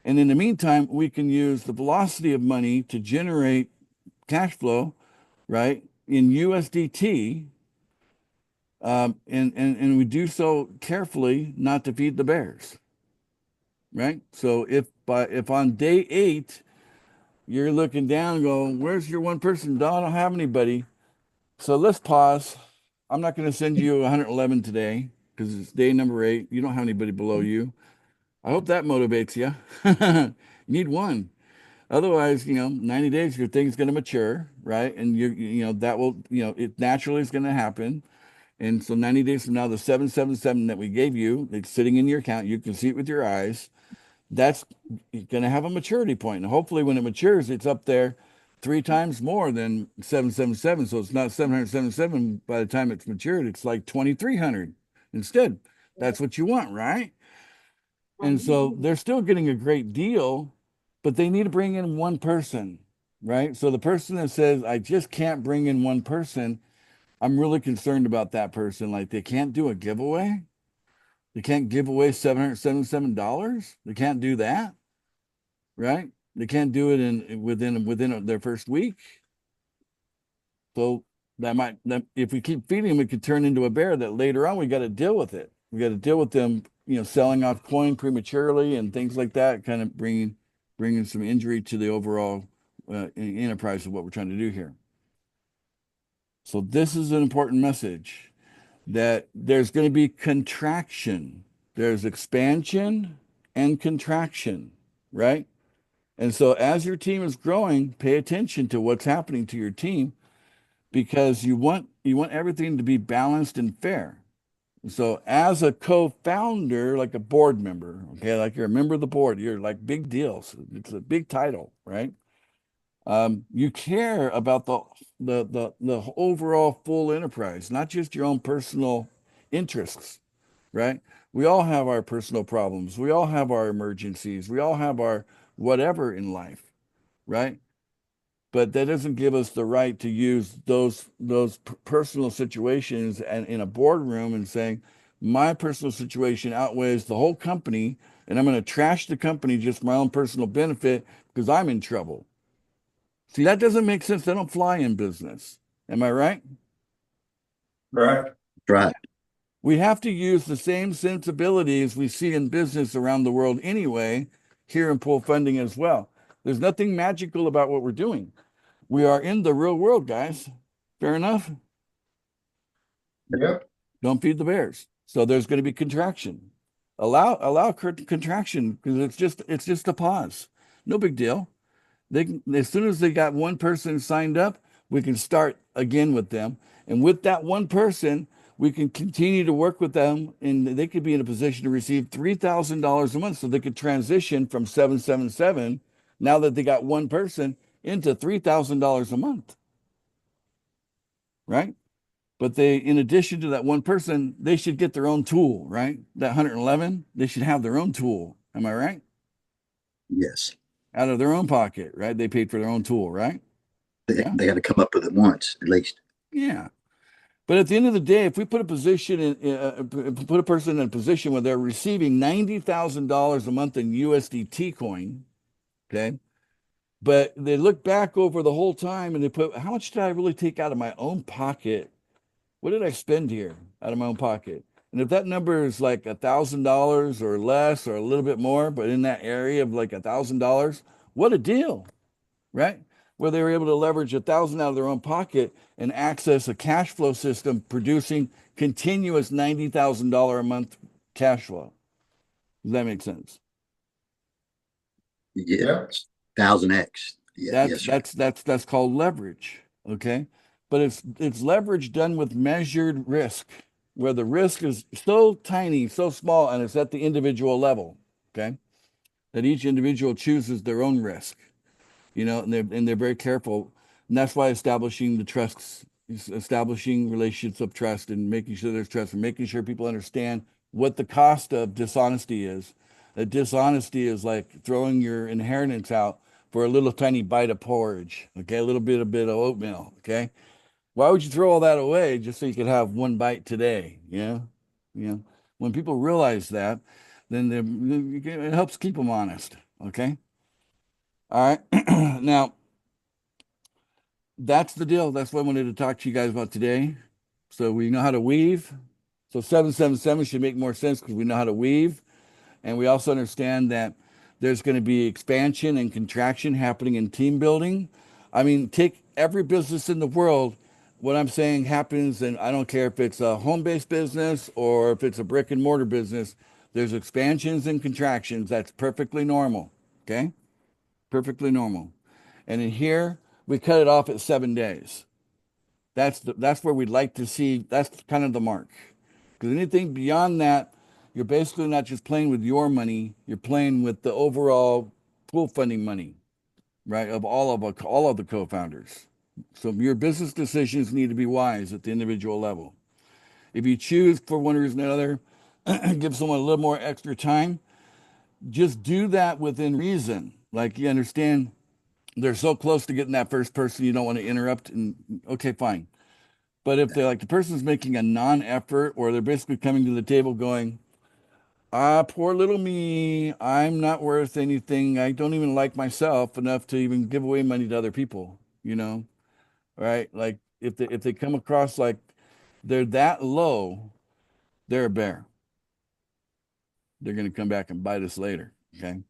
And in the meantime, we can use the velocity of money to generate cash flow, right, in USDT, and we do so carefully not to feed the bears, right? So if on day 8 you're looking down and going, where's your one person? I don't have anybody. So let's pause. I'm not going to send you 111 today because it's day number 8. You don't have anybody below you. I hope that motivates you. You need one. Otherwise, 90 days, your thing's going to mature, right? And that will, it naturally is going to happen. And so 90 days from now, the 777 that we gave you, it's sitting in your account. You can see it with your eyes. That's going to have a maturity point. And hopefully when it matures, it's up there 3 times more than 777. So it's not 777 by the time it's matured. It's like 2,300 instead. That's what you want, right? And so they're still getting a great deal, but they need to bring in one person, right? So the person that says, I just can't bring in one person, I'm really concerned about that person. Like they can't do a giveaway. They can't give away $777. They can't do that, right? They can't do it within their first week. So that if we keep feeding them, it could turn into a bear that later on we got to deal with it. We got to deal with them, selling off coin prematurely and things like that, kind of bringing some injury to the overall enterprise of what we're trying to do here. So this is an important message that there's going to be contraction. There's expansion and contraction, right? And so as your team is growing, pay attention to what's happening to your team because you want everything to be balanced and fair. So as a co-founder, like a board member, okay, like you're a member of the board, you're like big deals. It's a big title, right? You care about the overall full enterprise, not just your own personal interests, right? We all have our personal problems. We all have our emergencies. We all have our whatever in life, right? But that doesn't give us the right to use those personal situations and in a boardroom and saying, my personal situation outweighs the whole company, and I'm going to trash the company just for my own personal benefit because I'm in trouble. See, that doesn't make sense. They don't fly in business. Am I right? Right. Right. We have to use the same sensibilities we see in business around the world anyway, here in pool funding as well. There's nothing magical about what we're doing. We are in the real world, guys. Fair enough? Yep. Don't feed the bears. So there's going to be contraction. Allow contraction because it's just a pause. No big deal. As soon as they got one person signed up, we can start again with them. And with that one person, we can continue to work with them, and they could be in a position to receive $3,000 a month. So they could transition from 777, now that they got one person, into $3,000 a month. Right? But they, in addition to that one person, they should get their own tool, right? That 111, they should have their own tool. Am I right? Yes. Out of their own pocket, right? They paid for their own tool, right? Yeah. They got to come up with it once, at least. Yeah. But at the end of the day, if we put a position put a person in a position where they're receiving $90,000 a month in USDT coin, okay, but they look back over the whole time and they put, how much did I really take out of my own pocket? What did I spend here out of my own pocket? And if that number is like $1,000 or less or a little bit more, but in that area of like $1,000, what a deal, right? Where they were able to leverage 1,000 out of their own pocket and access a cash flow system producing continuous $90,000 a month cash flow. Does that make sense? Yeah. Yep. 1000x. Yeah. Yes, sir. That's called leverage. Okay. But it's leverage done with measured risk, where the risk is so tiny, so small, and it's at the individual level. Okay. That each individual chooses their own risk, and they're very careful. And that's why establishing the trusts, establishing relationships of trust and making sure there's trust and making sure people understand what the cost of dishonesty is. That dishonesty is like throwing your inheritance out for a little tiny bite of porridge, okay, a bit of oatmeal, okay. Why would you throw all that away just so you could have one bite today? When people realize that, then it helps keep them honest, okay. All right. Now, that's the deal. That's what I wanted to talk to you guys about today. So we know how to weave. So 777 should make more sense because we know how to weave. And we also understand that there's going to be expansion and contraction happening in team building. I mean, take every business in the world. What I'm saying happens, and I don't care if it's a home-based business or if it's a brick and mortar business, there's expansions and contractions. That's perfectly normal. Okay? Perfectly normal. And in here, we cut it off at 7 days. That's where we'd like to see. That's kind of the mark. Because anything beyond that, you're basically not just playing with your money. You're playing with the overall pool funding money, right? Of all of the co-founders. So your business decisions need to be wise at the individual level. If you choose for one reason or another, give someone a little more extra time, just do that within reason. Like you understand they're so close to getting that first person, you don't want to interrupt. And okay, fine. But if they're like the person's making a non-effort, or they're basically coming to the table going, poor little me, I'm not worth anything. I don't even like myself enough to even give away money to other people, right? Like if they come across like they're that low, they're a bear. They're going to come back and bite us later. Okay.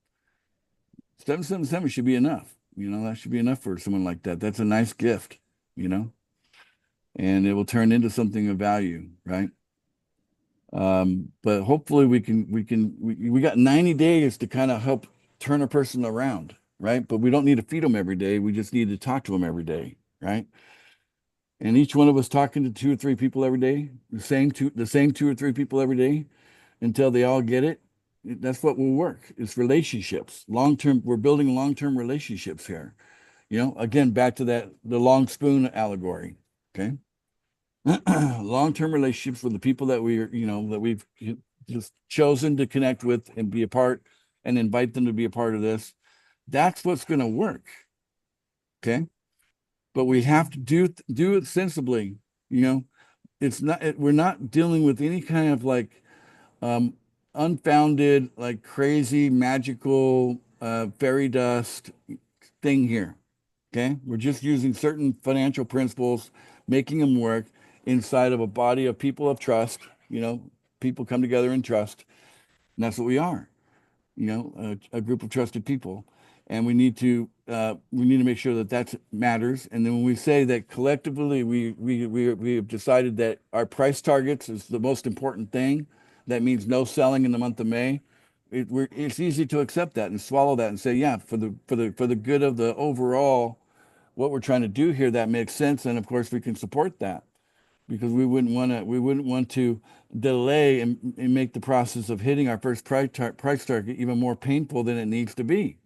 777 should be enough. That should be enough for someone like that. That's a nice gift, and it will turn into something of value, right? But hopefully we got 90 days to kind of help turn a person around, right? But we don't need to feed them every day. We just need to talk to them every day, right? And each one of us talking to 2 or 3 people every day, the same 2 or 3 people every day until they all get it. That's what will work. It's relationships. Long-term, we're building long-term relationships here. Again, back to the long spoon allegory. Okay. Long-term relationships with the people that we've just chosen to connect with and be a part and invite them to be a part of this. That's what's going to work. Okay. But we have to do it sensibly. We're not dealing with any kind of like um, unfounded, like crazy, magical fairy dust thing here. Okay. We're just using certain financial principles, making them work inside of a body of people of trust. You know, people come together in trust. And that's what we are, you know, a group of trusted people. And we need to make sure that that matters. And then when we say that collectively, we have decided that our price targets is the most important thing. That means no selling in the month of May. It's easy to accept that and swallow that and say, yeah, for the good of the overall, what we're trying to do here, that makes sense. And of course, we can support that because we wouldn't want to delay and make the process of hitting our first price target even more painful than it needs to be.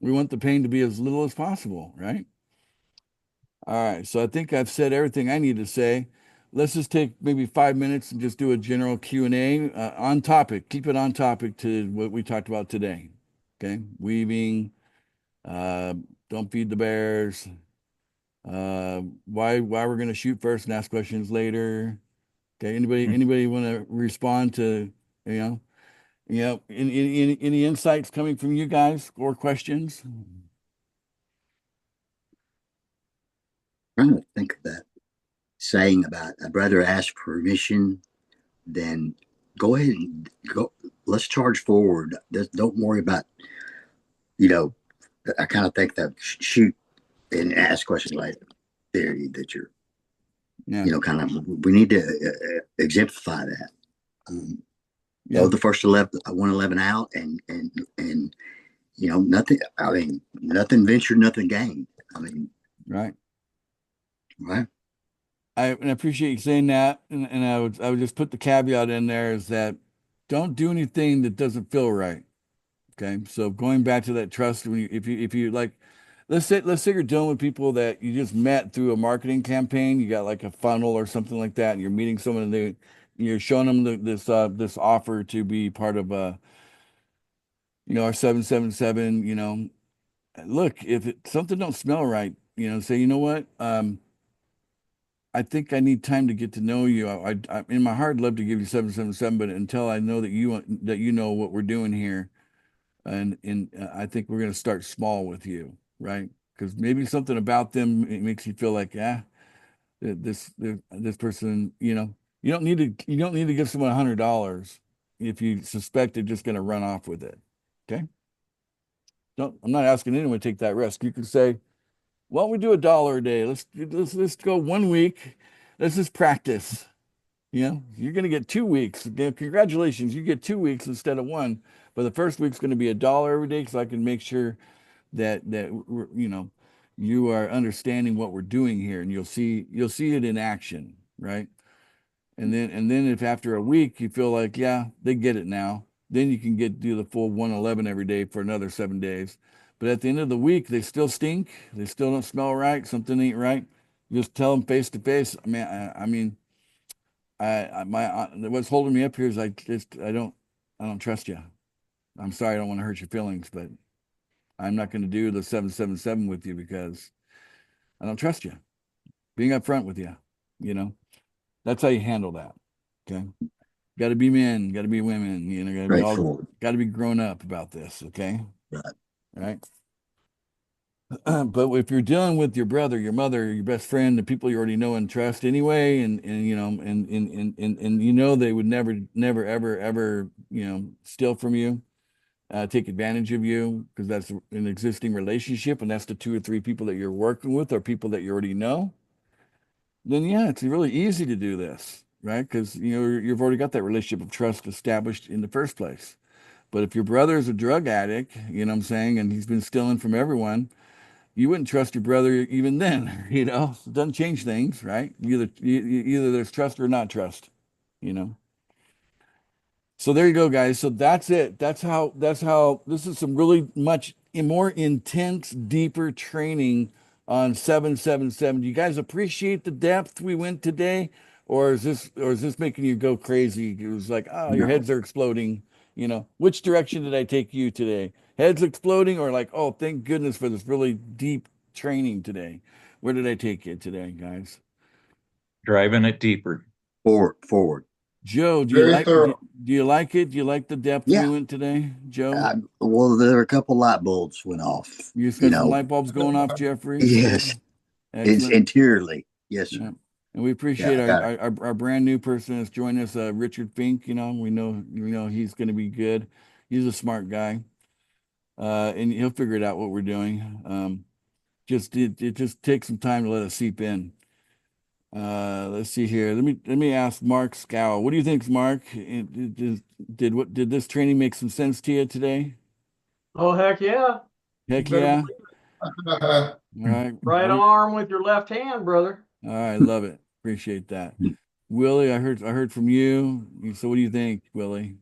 We want the pain to be as little as possible, right? All right, so I think I've said everything I need to say. Let's just take maybe 5 minutes and just do a general Q&A on topic. Keep it on topic to what we talked about today. Okay, weaving, uh, don't feed the bears, why we're going to shoot first and ask questions later. Okay, anybody want to respond to, you know, any insights coming from you guys or questions? I'm trying to think of that saying about I'd rather ask permission than go ahead and go. Let's charge forward. Don't worry about, you know, I kind of think that shoot and ask questions later theory that you're, Yeah, you know, kind of, we need to exemplify that. yeah, Go the first 11, 111 out and, you know, nothing, I mean, nothing ventured, nothing gained. I mean, right. right. And I appreciate you saying that, and I would just put the caveat in there is that don't do anything that doesn't feel right. Okay, so going back to that trust, when if you like, let's say you're dealing with people that you just met through a marketing campaign, you got like a funnel or something like that, and you're meeting someone and you're showing them this offer to be part of our 777, look, if something don't smell right, say, you know what, I think I need time to get to know you. In my heart, I'd love to give you 777, but until I know that you know what we're doing here, and I think we're going to start small with you, right? Because maybe something about them it makes you feel like, this person, you don't need to give someone $100 if you suspect they're just going to run off with it. Okay, I'm not asking anyone to take that risk. You can say, why don't we do $1 a day? Let's go 1 week. Let's just practice. You're going to get 2 weeks. Congratulations, you get 2 weeks instead of one. But the first week's going to be $1 every day, so I can make sure that you are understanding what we're doing here, and you'll see it in action, right? And then if after a week you feel like, yeah, they get it now, then you can do the full 111 every day for another 7 days. But at the end of the week, they still stink. They still don't smell right. Something ain't right. Just tell them face to face. What's holding me up here is I don't trust you. I'm sorry, I don't want to hurt your feelings, but I'm not going to do the 777 with you because I don't trust you. Being upfront with you, you know, that's how you handle that. Okay. Got to be men, got to be women, Straightforward. got to be grown up about this. Okay. Right. Right. But if you're dealing with your brother, your mother, your best friend, the people you already know and trust anyway, and they would never, ever, ever, steal from you, take advantage of you because that's an existing relationship, and that's the two or three people that you're working with or people that you already know, then yeah, it's really easy to do this, right? Because you've already got that relationship of trust established in the first place. But if your brother is a drug addict, you know what I'm saying, and he's been stealing from everyone, you wouldn't trust your brother even then, It doesn't change things, right? Either there's trust or not trust, you know. So there you go, guys. So that's it. That's how this is some really much more intense, deeper training on 777. Do you guys appreciate the depth we went today? Or is this making you go crazy? It was like, oh, your No, heads are exploding. Which direction did I take you today? Heads exploding or like, oh, thank goodness for this really deep training today. Where did I take you today, guys? Driving it deeper. forward. Joe, do you Very like thorough. do you like it? Do you like the depth we Yeah. went today, Joe? Well, there were a couple light bulbs went off. You just You got some know, light bulbs going off, Jeffrey. yes, Yeah, it's excellent. interiorly. Yes, sir. Yeah. And we Yeah, appreciate I got it. our brand new person that's joined us, Richard Fink. You know, we know he's going to be good. He's a smart guy, and he'll figure it out what we're doing. It just takes some time to let it seep in. Let's see here. Let me ask Mark Scow. What do you think, Mark? Did this training make some sense to you today? Oh, heck yeah. You Heck better yeah. believe All right. right arm with your left hand, brother. All right, love it. Appreciate that. Willie, I heard from you. So what do you think, Willie?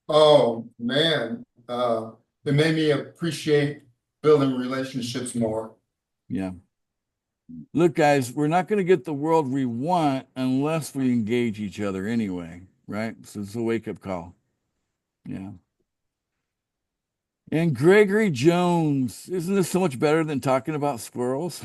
Oh man, it made me appreciate building relationships more. Yeah. Look, guys, we're not going to get the world we want unless we engage each other anyway, right? So it's a wake-up call. Yeah. And Gregory Jones, isn't this so much better than talking about squirrels?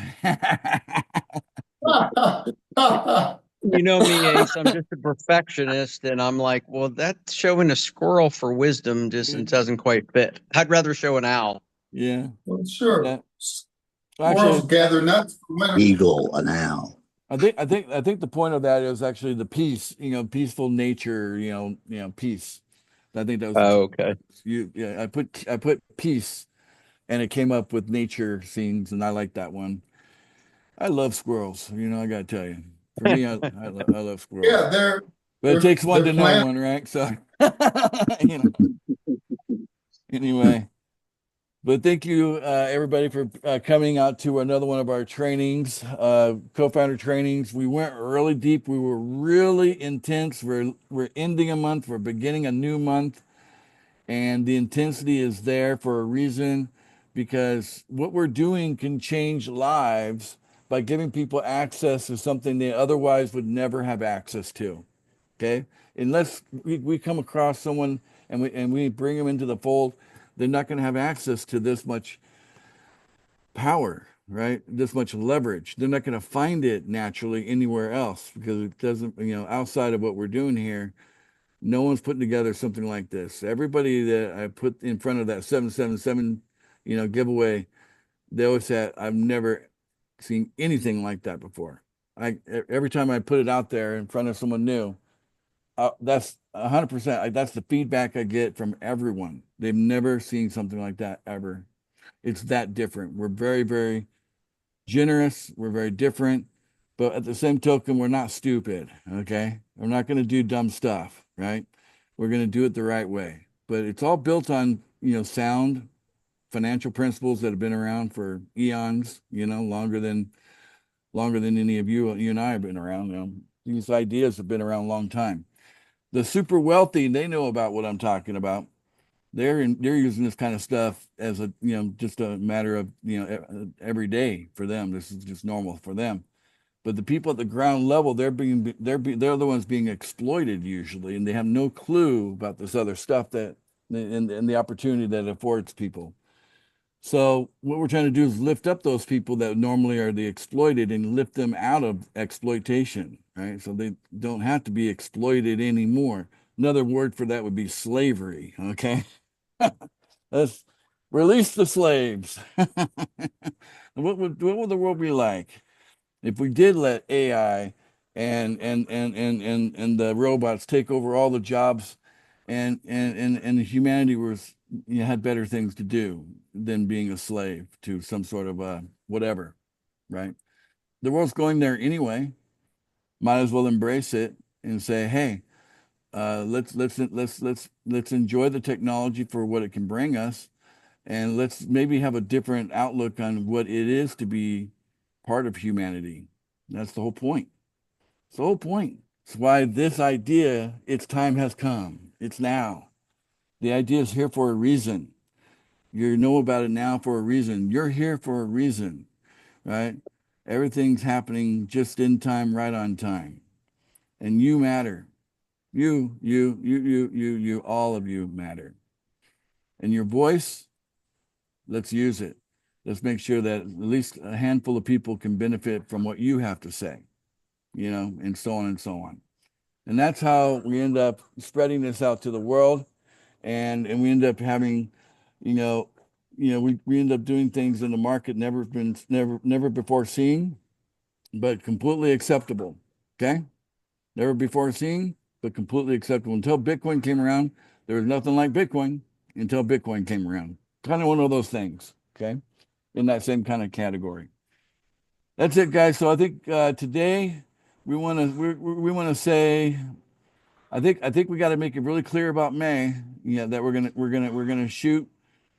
You know me, Ace. I'm just a perfectionist, and I'm like, well, that's showing a squirrel for wisdom just doesn't quite fit. I'd rather show an owl. Yeah. Well, sure. Yeah. Squirrels Actually, gather nuts for winter. Eagle, an owl. I think the point of that is actually the peace, peaceful nature, peace. I think that was Oh, okay. yeah, I put peace and it came up with nature scenes and I like that one. I love squirrels, I gotta tell you. For me, I love squirrels. Yeah, But it takes one they're to know plant. one, right? So anyway. But thank you, everybody, for coming out to another one of our trainings, co-founder trainings. We went really deep. We were really intense. We're ending a month. We're beginning a new month, and the intensity is there for a reason, because what we're doing can change lives by giving people access to something they otherwise would never have access to. Okay, unless we come across someone and we bring them into the fold, they're not going to have access to this much power, right? This much leverage. They're not going to find it naturally anywhere else because it doesn't, outside of what we're doing here, no one's putting together something like this. Everybody that I put in front of that 777, giveaway, they always said, I've never seen anything like that before. Every time I put it out there in front of someone new, that's 100%. That's the feedback I get from everyone. They've never seen something like that ever. It's that different. We're very, very generous. We're very different, but at the same token, we're not stupid. Okay, we're not going to do dumb stuff, right? We're going to do it the right way. But it's all built on sound financial principles that have been around for eons. Longer than any of you and I have been around. These ideas have been around a long time. The super wealthy, they know about what I'm talking about. They're using this kind of stuff as a just a matter of every day for them. This is just normal for them. But the people at the ground level, they're the ones being exploited usually, and they have no clue about this other stuff and the opportunity that it affords people. So what we're trying to do is lift up those people that normally are the exploited and lift them out of exploitation, right? So they don't have to be exploited anymore. Another word for that would be slavery, okay? Let's release the slaves. What would the world be like if we did let AI and the robots take over all the jobs and humanity had better things to do than being a slave to some sort of whatever, right? The world's going there anyway. Might as well embrace it and say, hey, let's enjoy the technology for what it can bring us, and let's maybe have a different outlook on what it is to be part of humanity. That's the whole point. It's the whole point. It's why this idea, its time has come. It's now. The idea is here for a reason. You know about it now for a reason. You're here for a reason, right? Everything's happening just in time, right on time. And you matter. You, all of you matter. And your voice, let's use it. Let's make sure that at least a handful of people can benefit from what you have to say, and so on and so on. And that's how we end up spreading this out to the world. And we end up having, we end up doing things in the market never before seen, but completely acceptable. Okay. Never before seen, but completely acceptable. Until Bitcoin came around, there was nothing like Bitcoin until Bitcoin came around. Kind of one of those things. Okay. In that same kind of category. That's it, guys. So I think today we want to say, I think we got to make it really clear about May, that we're gonna shoot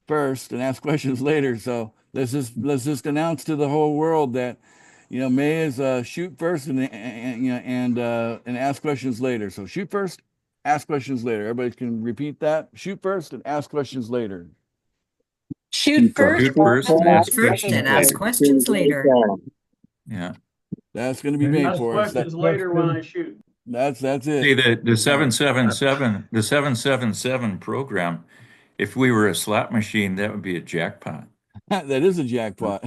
first and ask questions later. So let's just announce to the whole world that, May is shoot first and ask questions later. So shoot first, ask questions later. Everybody can repeat that. Shoot first and ask questions later. Shoot first, Shoot first and ask and ask questions later. Yeah. That's going to be made Ask for us. questions later when I shoot. That's it. See, the 777 program, if we were a slot machine, that would be a jackpot. That is a jackpot.